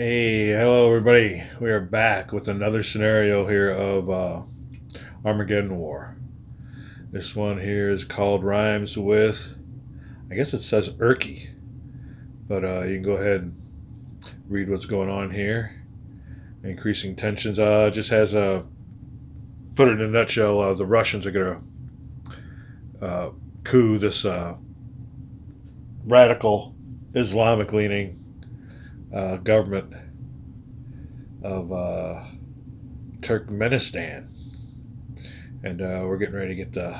Hey, hello everybody. We are back with another scenario here of Armageddon War. This one here is called rhymes with, I guess it says Urke, but you can go ahead and read what's going on here. Increasing tensions. Just has a, put it in a nutshell, the Russians are going to coup this radical Islamic leaning government of Turkmenistan. And we're getting ready to get the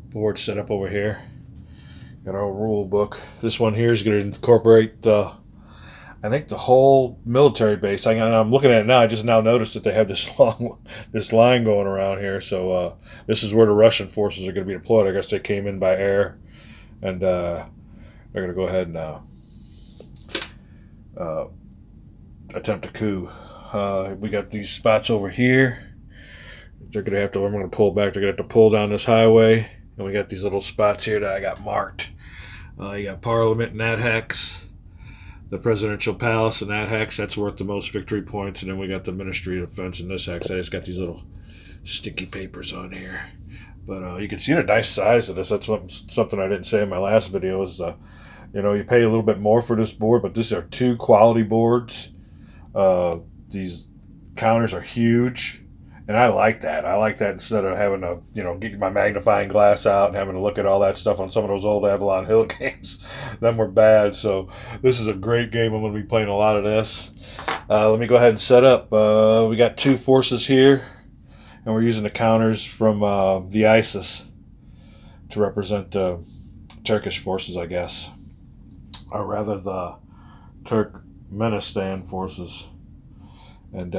board set up over here. Got our rule book. This one here is going to incorporate I think the whole military base. I'm looking at it now. I just now noticed that they have this this line going around here. So this is where the Russian forces are going to be deployed. I guess they came in by air, and they're going to go ahead and attempt a coup. We got these spots over here. They're going to have to, I'm going to pull back. They're going to have to pull down this highway. And we got these little spots here that I got marked. You got Parliament in that hex, the Presidential Palace in that hex. That's worth the most victory points. And then we got the Ministry of Defense in this hex. I just got these little sticky papers on here. But you can see the nice size of this. That's something I didn't say in my last video is, you pay a little bit more for this board, but these are two quality boards. These counters are huge. And I like that. I like that instead of having to, get my magnifying glass out and having to look at all that stuff on some of those old Avalon Hill games. Them were bad. So this is a great game. I'm going to be playing a lot of this. Let me go ahead and set up. We got two forces here. And we're using the counters from the ISIS to represent Turkish forces, I guess. Or rather the Turkmenistan forces. And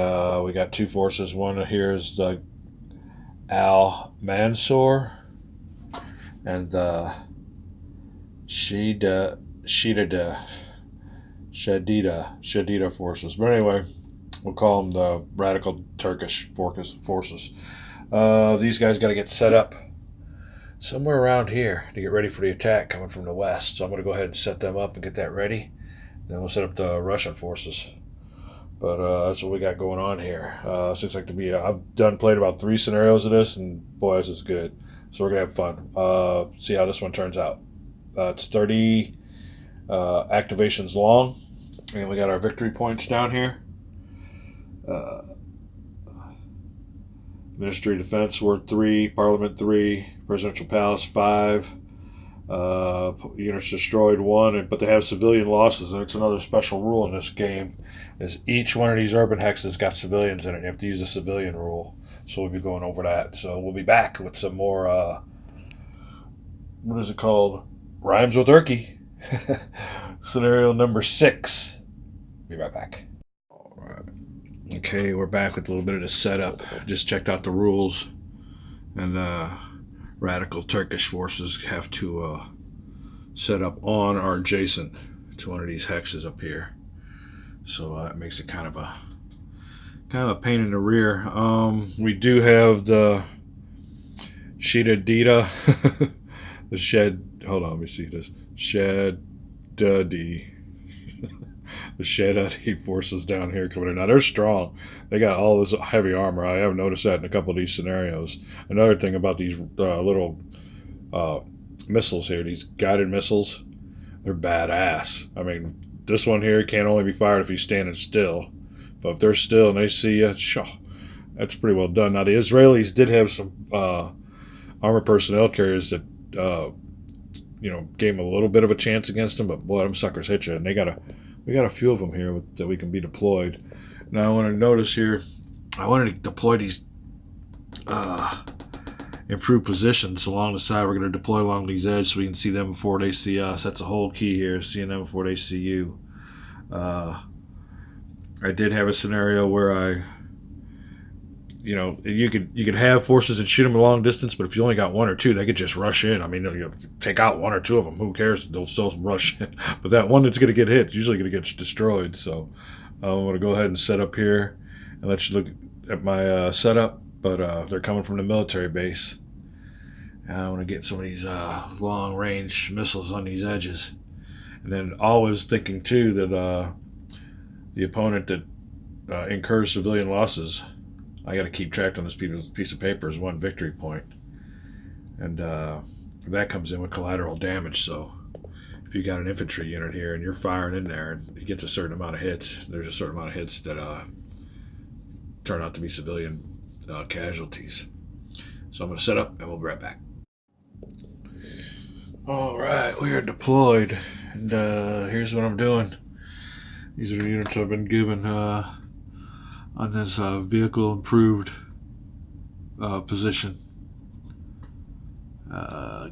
we got two forces. One here is the Al Mansour and the Shadida forces. But anyway, we'll call them the radical Turkish forces. These guys got to get set up somewhere around here to get ready for the attack coming from the west. So I'm going to go ahead and set them up and get that ready. Then we'll set up the Russian forces. But that's what we got going on here. This looks like to be, I've played about 3 scenarios of this, and boy, this is good. So we're going to have fun. See how this one turns out. It's 30 activations long. And we got our victory points down here. Ministry of Defense worth 3, Parliament 3, Presidential Palace 5. Units destroyed 1, but they have civilian losses, and it's another special rule in this game is each one of these urban hexes got civilians in it. You have to use the civilian rule, so we'll be going over that. So we'll be back with some more what is it called, rhymes with Urke. Scenario number 6. Be right back. All right. Okay, we're back with a little bit of the setup. Just checked out the rules, and radical Turkish forces have to set up on or adjacent to one of these hexes up here. So it makes it kind of a pain in the rear. We do have the Shadida, the shed. Hold on, let me see this. The Shadadi forces down here coming in. Now they're strong. They got all this heavy armor. I haven't noticed that in a couple of these scenarios. Another thing about these little missiles here, these guided missiles, they're badass. I mean, this one here can only be fired if he's standing still. But if they're still and they see you, that's pretty well done. Now the Israelis did have some armored personnel carriers that gave them a little bit of a chance against them, but boy, them suckers hit you. And we got a few of them here that we can be deployed. Now I want to notice here, I wanted to deploy these improved positions along the side. We're going to deploy along these edges so we can see them before they see us. That's the whole key here, seeing them before they see you. I did have a scenario where you could have forces and shoot them a long distance, but if you only got 1 or 2, they could just rush in. I mean, take out 1 or 2 of them. Who cares? They'll still rush in. But that one that's going to get hit is usually going to get destroyed. So I'm going to go ahead and set up here and let you look at my setup. But they're coming from the military base. I want to get some of these long-range missiles on these edges. And then always thinking, too, that the opponent that incurs civilian losses. I got to keep track on this piece of paper as 1 victory point. And that comes in with collateral damage. So if you got an infantry unit here and you're firing in there and it gets a certain amount of hits, there's a certain amount of hits that turn out to be civilian casualties. So I'm going to set up and we'll be right back. All right, we are deployed. And here's what I'm doing. These are the units I've been given on this vehicle improved position.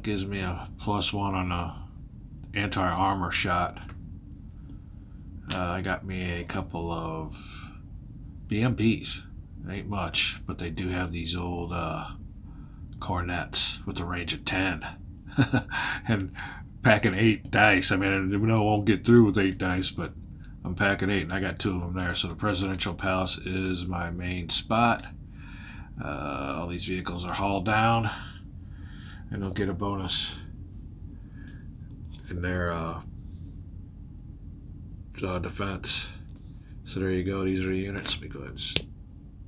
Gives me a +1 on a anti-armor shot. I got me a couple of BMPs. Ain't much, but they do have these old cornets with a range of 10. And packing 8 dice. I mean, I know I won't get through with 8 dice, but I'm packing 8, and I got 2 of them there. So the Presidential Palace is my main spot. All these vehicles are hauled down, and they'll get a bonus in their defense. So there you go. These are the units. Let me go ahead and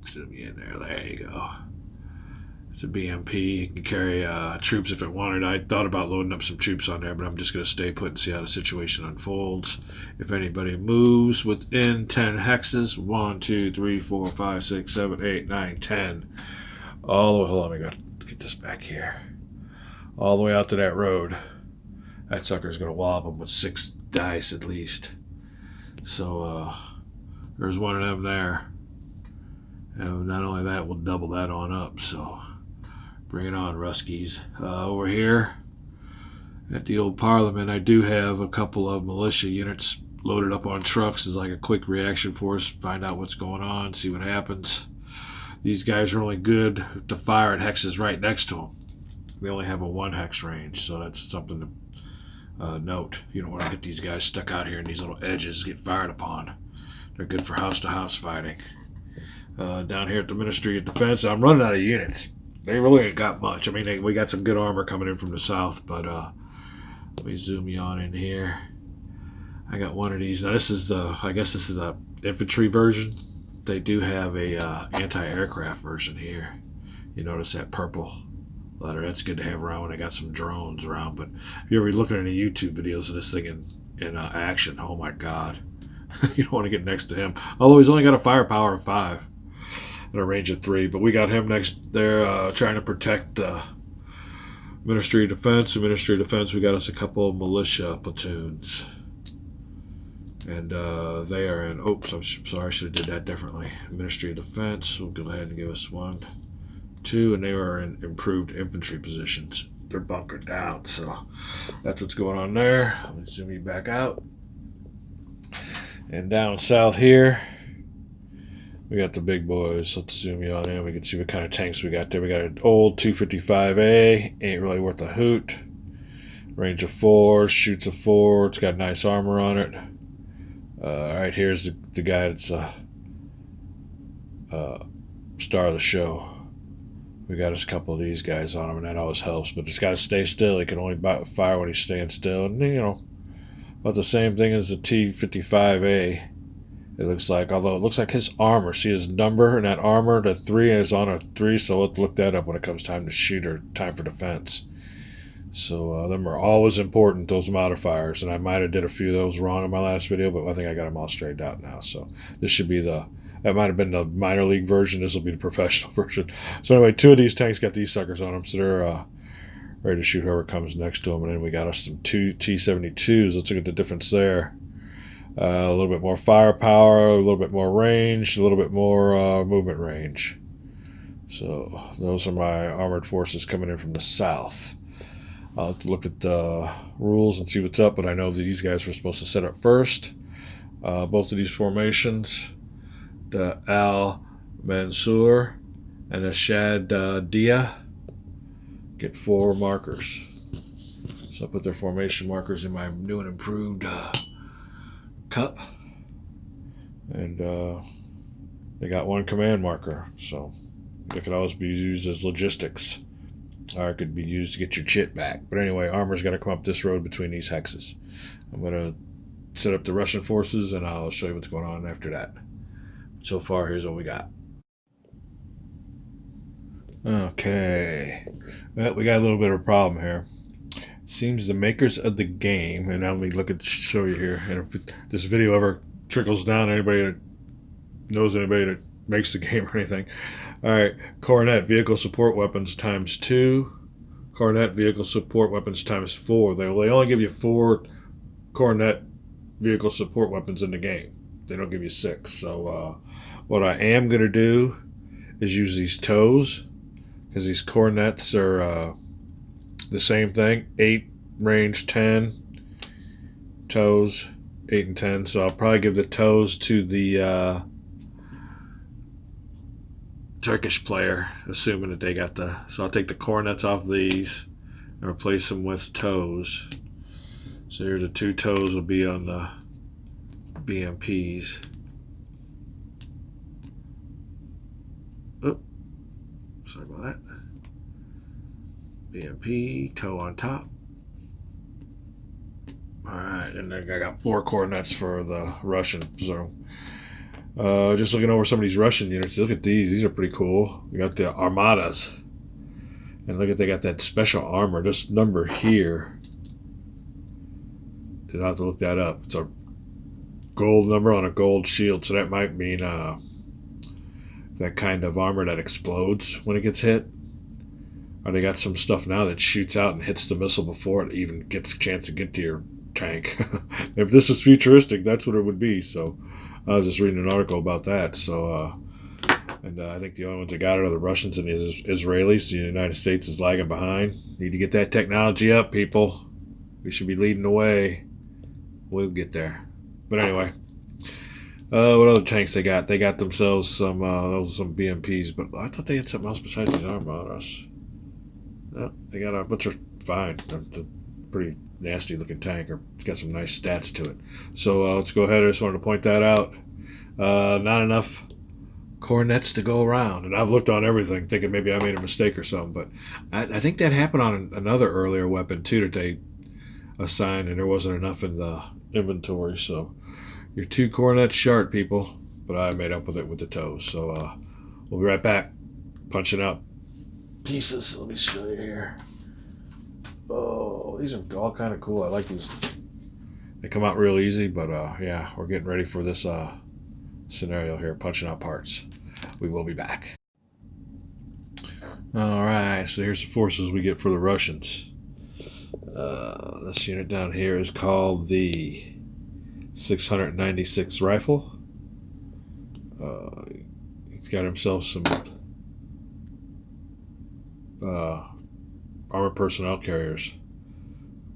zoom you in there. There you go. It's a BMP. You can carry troops if it wanted. I thought about loading up some troops on there, but I'm just going to stay put and see how the situation unfolds. If anybody moves within 10 hexes, 1, 2, 3, 4, 5, 6, 7, 8, 9, 10, all the way, hold on, let me get this back here. All the way out to that road. That sucker's going to wallop them with 6 dice at least. So there's one of them there. And not only that, we'll double that on up. So bring it on, Ruskies. Over here at the old Parliament, I do have a couple of militia units loaded up on trucks as like a quick reaction force. Find out what's going on, see what happens. These guys are only good to fire at hexes right next to them. They only have a 1 hex range, so that's something to note. You don't want to get these guys stuck out here in these little edges, get fired upon. They're good for house-to-house fighting. Down here at the Ministry of Defense, I'm running out of units. They really ain't got much. I mean, we got some good armor coming in from the south, but let me zoom you on in here. I got one of these. Now this is I guess this is a infantry version. They do have a anti-aircraft version here. You notice that purple letter. That's good to have around when I got some drones around. But if you're ever looking at any YouTube videos of this thing in action, oh my God. You don't want to get next to him. Although he's only got a firepower of 5. And a range of 3, but we got him next there trying to protect the Ministry of Defense. The Ministry of Defense, we got us a couple of militia platoons. And they are in, oops, I'm sorry, I should have did that differently. Ministry of Defense will go ahead and give us 1, 2, and they are in improved infantry positions. They're bunkered down, so that's what's going on there. I'm going to zoom you back out. And down south here, we got the big boys. Let's zoom you on in. We can see what kind of tanks we got there. We got an old 255A. Ain't really worth a hoot. Range of 4. Shoots a 4. It's got nice armor on it. Alright, here's the guy that's star of the show. We got us a couple of these guys on him, and that always helps. But it's got to stay still. He can only fire when he's staying still. And, you know, about the same thing as the T-55A. It looks like, although it looks like his armor, see his number and that armor, the 3 is on a 3, so let's look that up when it comes time to shoot or time for defense. So them are always important, those modifiers, and I might have did a few of those wrong in my last video, but I think I got them all straightened out now. So this should be that might have been the minor league version, this will be the professional version. So anyway, 2 of these tanks got these suckers on them, so they're ready to shoot whoever comes next to them. And then we got us some 2 T-72s. Let's look at the difference there. A little bit more firepower, a little bit more range, a little bit more movement range. So those are my armored forces coming in from the south. I'll have to look at the rules and see what's up, but I know that these guys were supposed to set up first. Both of these formations, the Al Mansur and the Shad Dia, get 4 markers. So I'll put their formation markers in my new and improved cup, and they got 1 command marker, so it could always be used as logistics, or it could be used to get your chit back. But anyway, armor's got to come up this road between these hexes. I'm going to set up the Russian forces, and I'll show you what's going on after that. so far, here's what we got. Okay. Well, we got a little bit of a problem here. It seems the makers of the game, and let me show you here, and if this video ever trickles down to anybody that knows anybody that makes the game or anything. Alright, Coronet vehicle support weapons times 2. Coronet vehicle support weapons times 4. They only give you 4 Coronet vehicle support weapons in the game. They don't give you 6. So what I am going to do is use these toes, because these Coronets are the same thing. 8 range, 10 toes, 8 and 10. So I'll probably give the toes to the Turkish player, assuming that they got so I'll take the Coronets off these and replace them with toes. So here's the 2 toes will be on the BMPs. Oh, sorry about that. BMP, toe on top. Alright, and then I got 4 Coronets for the Russian. So just looking over some of these Russian units, look at these. These are pretty cool. We got the Armadas. And look at, they got that special armor. This number here, you'll have to look that up. It's a gold number on a gold shield, so that might mean that kind of armor that explodes when it gets hit. Or they got some stuff now that shoots out and hits the missile before it even gets a chance to get to your tank. If this is futuristic, that's what it would be. So I was just reading an article about that. So, I think the only ones that got it are the Russians and the Israelis. The United States is lagging behind. Need to get that technology up, people. We should be leading the way. We'll get there. But anyway, what other tanks they got? They got themselves some BMPs, but I thought they had something else besides these Armadas. No, they got a bunch of fine. They're pretty nasty looking tank, or it's got some nice stats to it. So let's go ahead. I just wanted to point that out. Not enough Coronets to go around, and I've looked on everything thinking maybe I made a mistake or something, but I think that happened on another earlier weapon too that they assigned, and there wasn't enough in the inventory. So you're 2 Coronets short, people, but I made up with it with the toes. So we'll be right back, punching up pieces. Let me show you here. Oh, these are all kind of cool. I like these. They come out real easy, but yeah, we're getting ready for this scenario here, punching out parts. We will be back. Alright, so here's the forces we get for the Russians. This unit down here is called the 696 rifle. He's got himself some armored personnel carriers,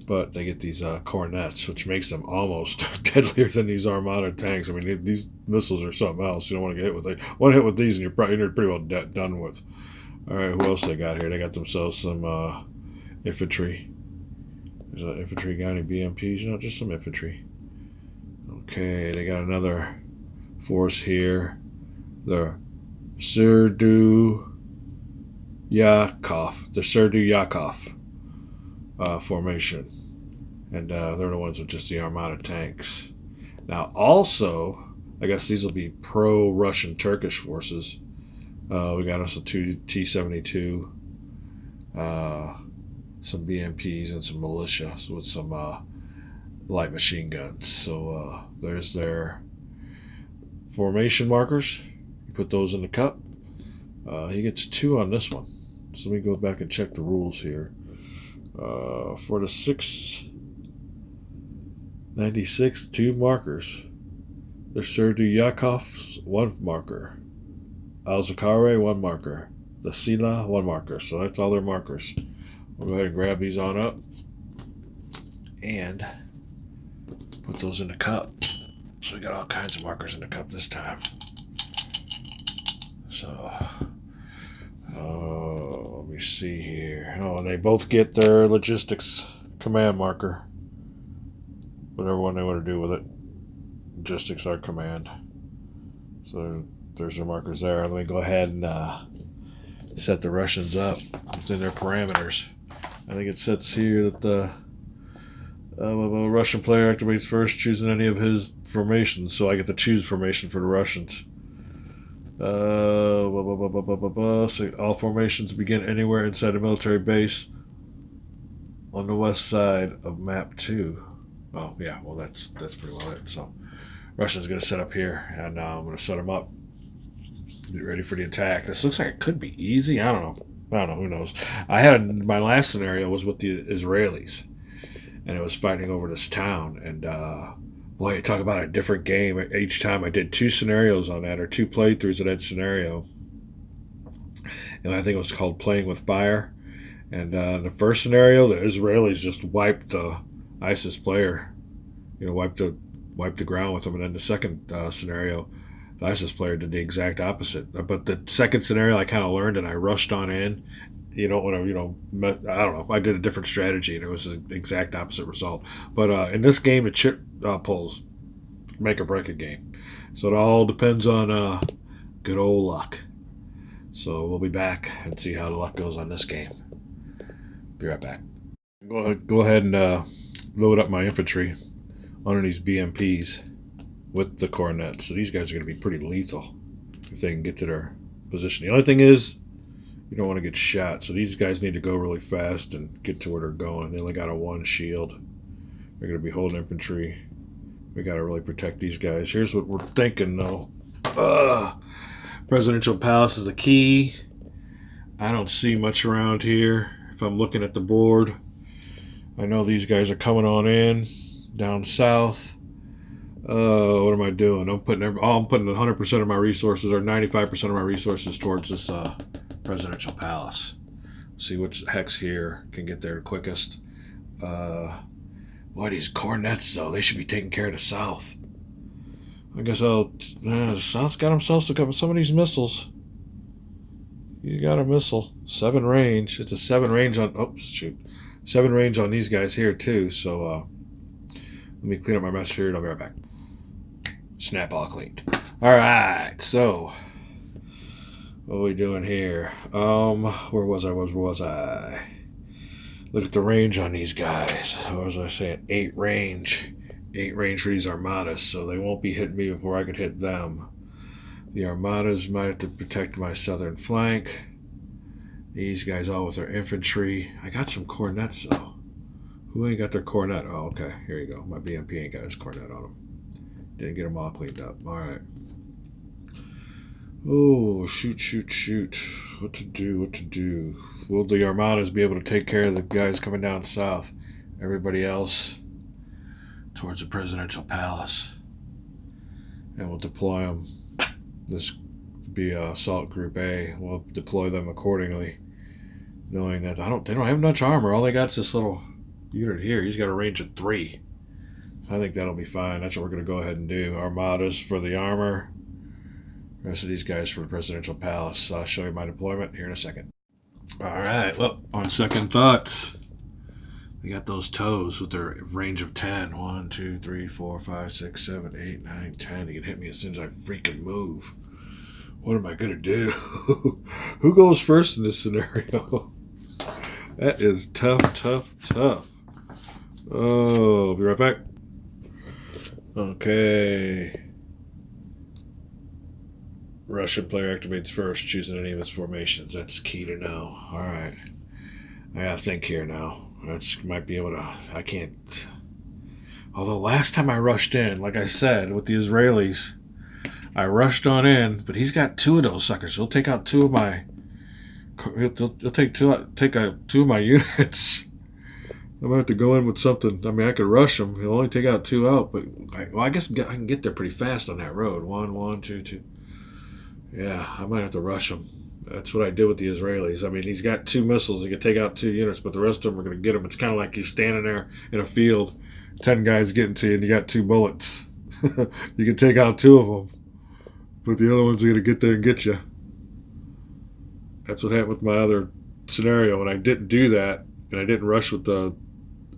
but they get these Coronets, which makes them almost deadlier than these Armada tanks. I mean, these missiles are something else. You don't want to get hit with it. One hit with these, and you're pretty well done with. All right, who else they got here? They got themselves some infantry. There's an infantry guy, any BMPs? No, just some infantry. Okay, they got another force here. The Serdu Yakov formation, and they're the ones with just the Armada tanks. Now, also, I guess these will be pro-Russian Turkish forces. We got us a 2 T-72, some BMPs, and some militia with some light machine guns. So there's their formation markers. You put those in the cup. He gets 2 on this one. So let me go back and check the rules here. For the 696, 2 markers. The Serdu Yakov, 1 marker. Al-Zakare, 1 marker. The Sila, 1 marker. So that's all their markers. We'll go ahead and grab these on up and put those in the cup. So we got all kinds of markers in the cup this time. So let me see here. Oh, and they both get their logistics command marker. Whatever one they want to do with it. Logistics are command. So there's their markers there. Let me go ahead and set the Russians up within their parameters. I think it says here that the Russian player activates first, choosing any of his formations. So I get to choose formation for the Russians. So all formations begin anywhere inside a military base on the west side of map 2. Oh, yeah, well, that's pretty well it. So Russia's going to set up here, and I'm going to set them up. Get ready for the attack. This looks like it could be easy. I don't know. Who knows? My last scenario was with the Israelis, and it was fighting over this town. And boy, you talk about a different game each time. I did 2 scenarios on that, or 2 playthroughs of that scenario, and I think it was called Playing with Fire. And in the first scenario, the Israelis just wiped the ISIS player, wiped the ground with them. And then the second scenario, the ISIS player did the exact opposite. But the second scenario, I kind of learned, and I rushed on in. I don't know. I did a different strategy, and it was the exact opposite result. But in this game, the chip pulls make or break a game. So it all depends on good old luck. So we'll be back and see how the luck goes on this game. Be right back. Go ahead and load up my infantry under these BMPs with the cornets. So these guys are going to be pretty lethal if they can get to their position. The only thing is, you don't want to get shot. So these guys need to go really fast and get to where they're going. They only got a 1 shield. They're going to be holding infantry. We got to really protect these guys. Here's what we're thinking, though. Presidential Palace is the key. I don't see much around here. If I'm looking at the board, I know these guys are coming on in down south. What am I doing? I'm putting 100% of my resources, or 95% of my resources, towards this presidential palace. See which hex here can get there the quickest. Boy, these cornets, though, they should be taking care of the south. I guess the south's got themselves some of these missiles. He's got a missile. 7 range. It's a 7 range on... Oops, shoot. 7 range on these guys here, too. So, let me clean up my mess here, and I'll be right back. Snap all cleaned. All right, so... What are we doing here? Where was I? Look at the range on these guys. What was I saying? 8 range. 8 range for these armadas, so they won't be hitting me before I could hit them. The armadas might have to protect my southern flank. These guys all with their infantry. I got some cornets, though. Who ain't got their cornet? Oh, okay. Here you go. My BMP ain't got his cornet on him. Didn't get them all cleaned up. All right. Oh, shoot. What to do? Will the armadas be able to take care of the guys coming down south? Everybody else towards the presidential palace. And we'll deploy them. This will be assault group A. We'll deploy them accordingly, knowing that they don't have much armor. All they got is this little unit here. He's got a range of 3. So I think that'll be fine. That's what we're going to go ahead and do. Armadas for the armor. The rest of these guys for the presidential palace. I'll show you my deployment here in a second. All right. Well, on second thoughts, we got those toes with their range of 10. 1, 2, 3, 4, 5, 6, 7, 8, 9, 10. He can hit me as soon as I freaking move. What am I going to do? Who goes first in this scenario? That is tough. Oh, I'll be right back. Okay. Russian player activates first, choosing any of his formations. That's key to know. All right. I gotta think here now. Might be able to... I can't... Although last time I rushed in, like I said, with the Israelis, I rushed on in, but he's got 2 of those suckers. He'll take out 2 of my... He'll take two of my units. I'm going to have to go in with something. I mean, I could rush him. He'll only take out 2 out, but... I guess I can get there pretty fast on that road. 1, 2, 2. Yeah, I might have to rush him. That's what I did with the Israelis. I mean, he's got 2 missiles. He can take out 2 units, but the rest of them are going to get him. It's kind of like he's standing there in a field, 10 guys getting to you, and you got 2 bullets. You can take out 2 of them, but the other ones are going to get there and get you. That's what happened with my other scenario. When I didn't do that, and I didn't rush with the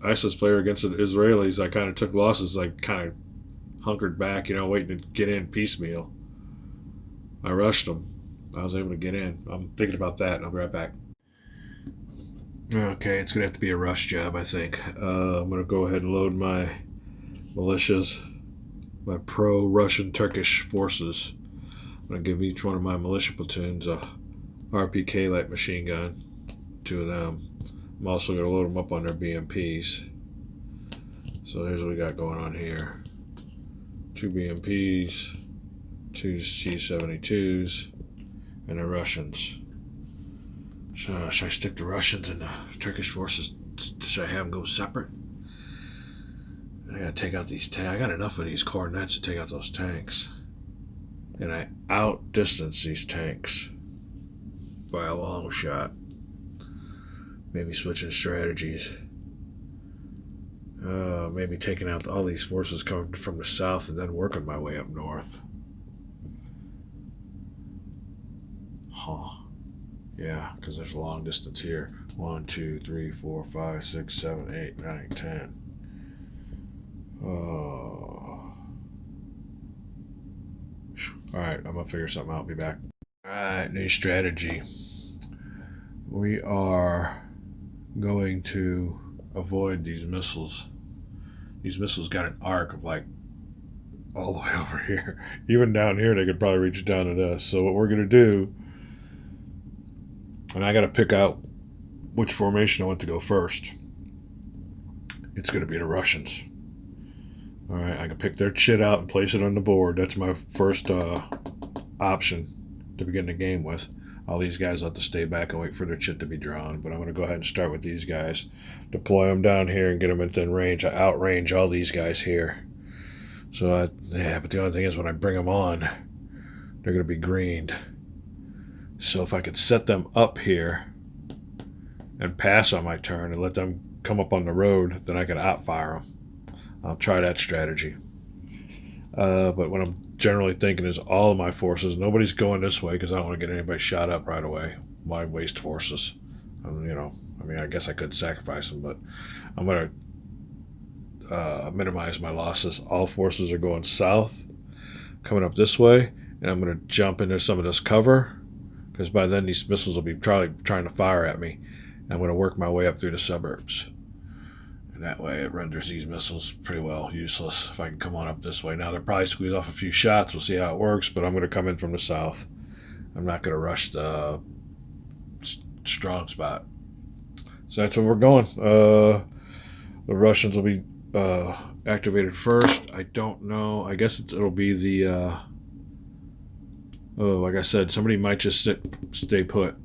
ISIS player against the Israelis, I kind of took losses. I kind of hunkered back, waiting to get in piecemeal. I rushed them. I was able to get in. I'm thinking about that. I'll be right back. Okay, it's going to have to be a rush job, I think. I'm going to go ahead and load my militias, my pro-Russian Turkish forces. I'm going to give each one of my militia platoons a RPK light machine gun. 2 of them. I'm also going to load them up on their BMPs. So here's what we got going on here. 2 BMPs, 2 T-72s, and the Russians. So should I stick the Russians and the Turkish forces? Should I have them go separate? I gotta take out these tanks. I got enough of these coordinates to take out those tanks. And I outdistance these tanks by a long shot. Maybe switching strategies. Maybe taking out all these forces coming from the south and then working my way up north. Huh. Yeah, because there's a long distance here. 1, 2, 3, 4, 5, 6, 7, 8, 9, 10. Oh. Alright, I'm going to figure something out. I'll be back. Alright, new strategy. We are going to avoid these missiles. These missiles got an arc of like all the way over here. Even down here, they could probably reach down at us. So what we're going to do, and I got to pick out which formation I want to go first. It's going to be the Russians. All right, I can pick their shit out and place it on the board. That's my first option to begin the game with. All these guys have to stay back and wait for their shit to be drawn. But I'm going to go ahead and start with these guys. Deploy them down here and get them within range. I outrange all these guys here. So, but the only thing is when I bring them on, they're going to be greened. So if I could set them up here and pass on my turn and let them come up on the road, then I can outfire them. I'll try that strategy. But what I'm generally thinking is all of my forces, nobody's going this way because I don't want to get anybody shot up right away. Why waste forces? I guess I could sacrifice them, but I'm going to minimize my losses. All forces are going south, coming up this way, and I'm going to jump into some of this cover because by then these missiles will be trying to fire at me. And I'm going to work my way up through the suburbs. And that way it renders these missiles pretty well useless if I can come on up this way. Now they'll probably squeeze off a few shots. We'll see how it works, but I'm going to come in from the south. I'm not going to rush the strong spot. So that's where we're going. The Russians will be activated first. I don't know. I guess it'll be the... like I said, somebody might just stay put.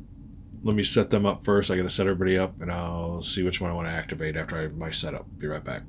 Let me set them up first. I got to set everybody up, and I'll see which one I want to activate after my setup. Be right back.